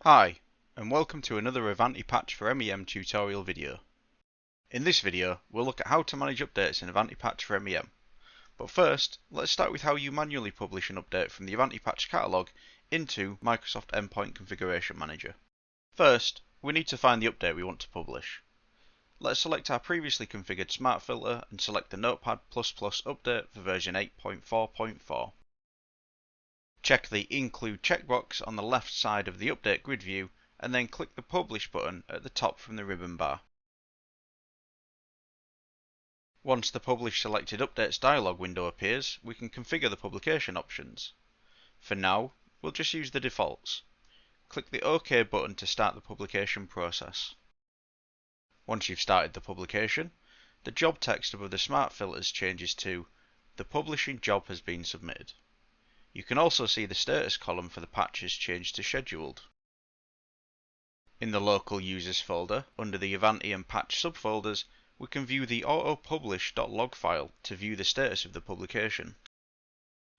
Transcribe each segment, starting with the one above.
Hi, and welcome to another Ivanti patch for MEM tutorial video. In this video, we'll look at how to manage updates in Ivanti patch for MEM. But first, let's start with how you manually publish an update from the Ivanti patch catalog into Microsoft Endpoint Configuration Manager. First, we need to find the update we want to publish. Let's select our previously configured smart filter and select the Notepad++ update for version 8.4.4. Check the Include checkbox on the left side of the Update grid view and then click the Publish button at the top from the ribbon bar. Once the Publish Selected Updates dialog window appears, we can configure the publication options. For now, we'll just use the defaults. Click the OK button to start the publication process. Once you've started the publication, the job text above the smart filters changes to "The publishing job has been submitted." You can also see the status column for the patch has changed to scheduled. In the local users folder, under the Ivanti and patch subfolders, we can view the autopublish.log file to view the status of the publication.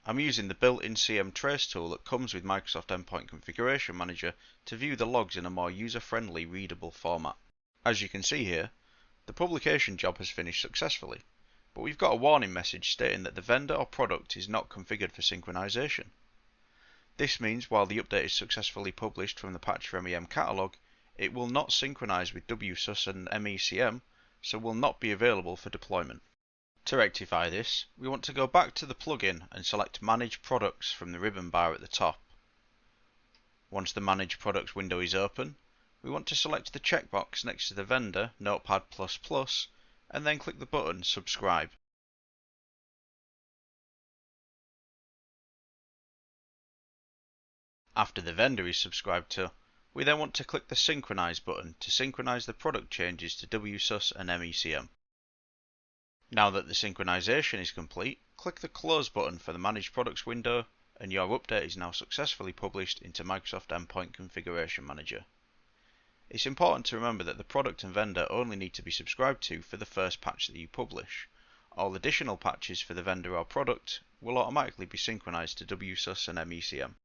I'm using the built-in CM trace tool that comes with Microsoft Endpoint Configuration Manager to view the logs in a more user-friendly, readable format. As you can see here, the publication job has finished successfully, but we've got a warning message stating that the vendor or product is not configured for synchronization. This means while the update is successfully published from the patch for MEM catalog, it will not synchronize with WSUS and MECM, so will not be available for deployment. To rectify this, we want to go back to the plugin and select Manage Products from the ribbon bar at the top. Once the Manage Products window is open, we want to select the checkbox next to the vendor Notepad++ and then click the button Subscribe. After the vendor is subscribed to, we then want to click the Synchronize button to synchronize the product changes to WSUS and MECM. Now that the synchronization is complete, click the Close button for the Manage Products window and your update is now successfully published into Microsoft Endpoint Configuration Manager. It's important to remember that the product and vendor only need to be subscribed to for the first patch that you publish. All additional patches for the vendor or product will automatically be synchronized to WSUS and MECM.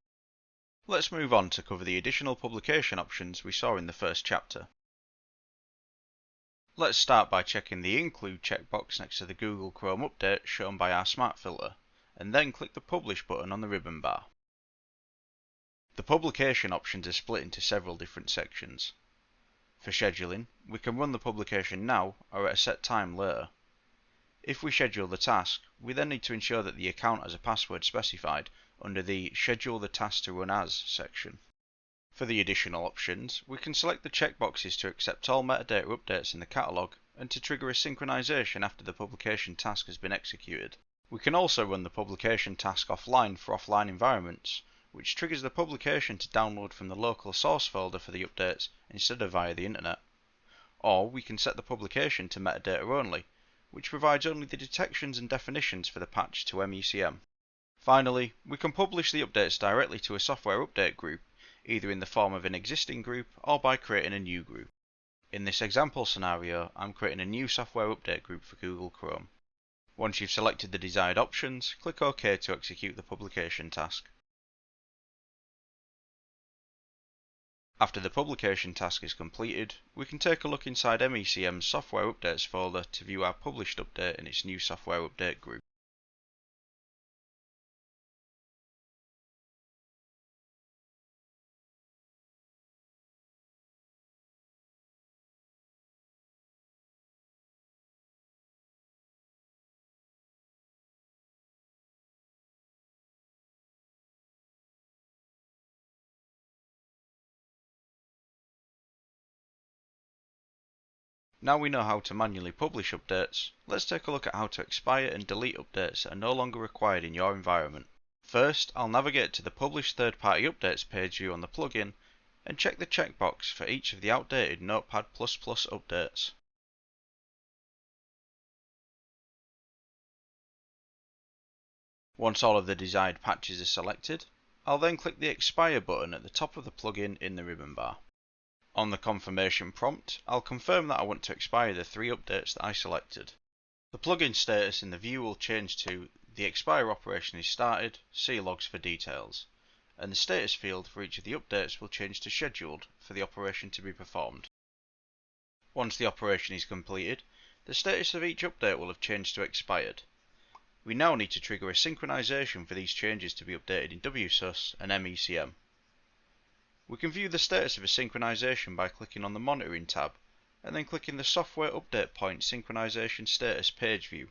Let's move on to cover the additional publication options we saw in the first chapter. Let's start by checking the Include checkbox next to the Google Chrome update shown by our smart filter, and then click the Publish button on the ribbon bar. The publication options are split into several different sections. For scheduling, we can run the publication now or at a set time later. If we schedule the task, we then need to ensure that the account has a password specified under the Schedule the task to run as section. For the additional options, we can select the checkboxes to accept all metadata updates in the catalog and to trigger a synchronization after the publication task has been executed. We can also run the publication task offline for offline environments, which triggers the publication to download from the local source folder for the updates instead of via the internet. Or we can set the publication to metadata only, which provides only the detections and definitions for the patch to MECM. Finally, we can publish the updates directly to a software update group, either in the form of an existing group or by creating a new group. In this example scenario, I'm creating a new software update group for Google Chrome. Once you've selected the desired options, click OK to execute the publication task. After the publication task is completed, we can take a look inside MECM's Software Updates folder to view our published update in its new software update group. Now we know how to manually publish updates, let's take a look at how to expire and delete updates that are no longer required in your environment. First, I'll navigate to the Publish Third-Party Updates page view on the plugin and check the checkbox for each of the outdated Notepad++ updates. Once all of the desired patches are selected, I'll then click the Expire button at the top of the plugin in the ribbon bar. On the confirmation prompt, I'll confirm that I want to expire the 3 updates that I selected. The plugin status in the view will change to "The expire operation is started, see logs for details," and the status field for each of the updates will change to scheduled for the operation to be performed. Once the operation is completed, the status of each update will have changed to expired. We now need to trigger a synchronization for these changes to be updated in WSUS and MECM. We can view the status of a synchronization by clicking on the Monitoring tab and then clicking the Software Update Point Synchronization Status page view.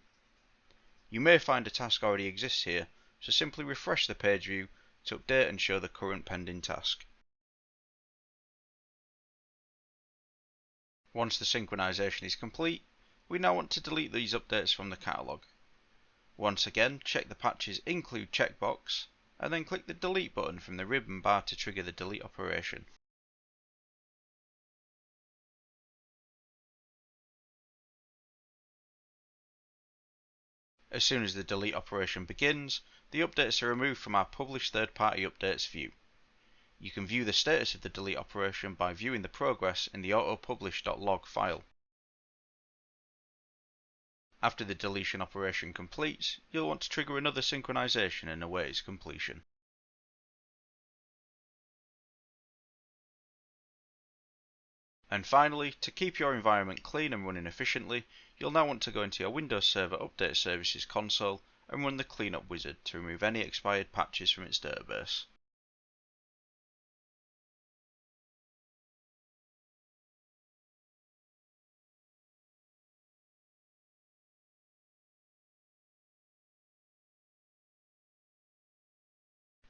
You may find a task already exists here, so simply refresh the page view to update and show the current pending task. Once the synchronization is complete, we now want to delete these updates from the catalog. Once again, check the Patches Include checkbox, and then click the Delete button from the ribbon bar to trigger the delete operation. As soon as the delete operation begins, the updates are removed from our Publish Third-Party Updates view. You can view the status of the delete operation by viewing the progress in the autopublish.log file. After the deletion operation completes, you'll want to trigger another synchronization and await its completion. And finally, to keep your environment clean and running efficiently, you'll now want to go into your Windows Server Update Services console and run the cleanup wizard to remove any expired patches from its database.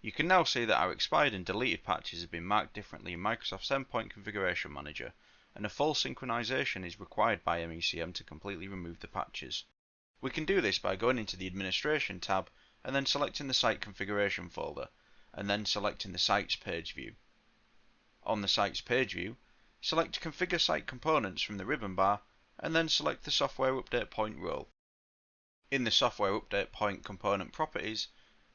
You can now see that our expired and deleted patches have been marked differently in Microsoft's Endpoint Configuration Manager, and a full synchronization is required by MECM to completely remove the patches. We can do this by going into the Administration tab and then selecting the Site Configuration folder, and then selecting the Sites page view. On the Sites page view, select Configure Site Components from the ribbon bar, and then select the Software Update Point role. In the Software Update Point component properties,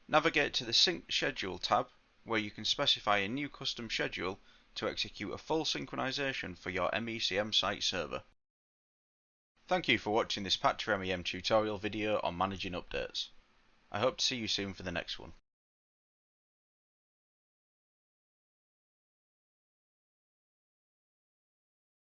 navigate to the Sync Schedule tab, where you can specify a new custom schedule to execute a full synchronization for your MECM site server. Thank you for watching this Patch for MEM tutorial video on managing updates. I hope to see you soon for the next one.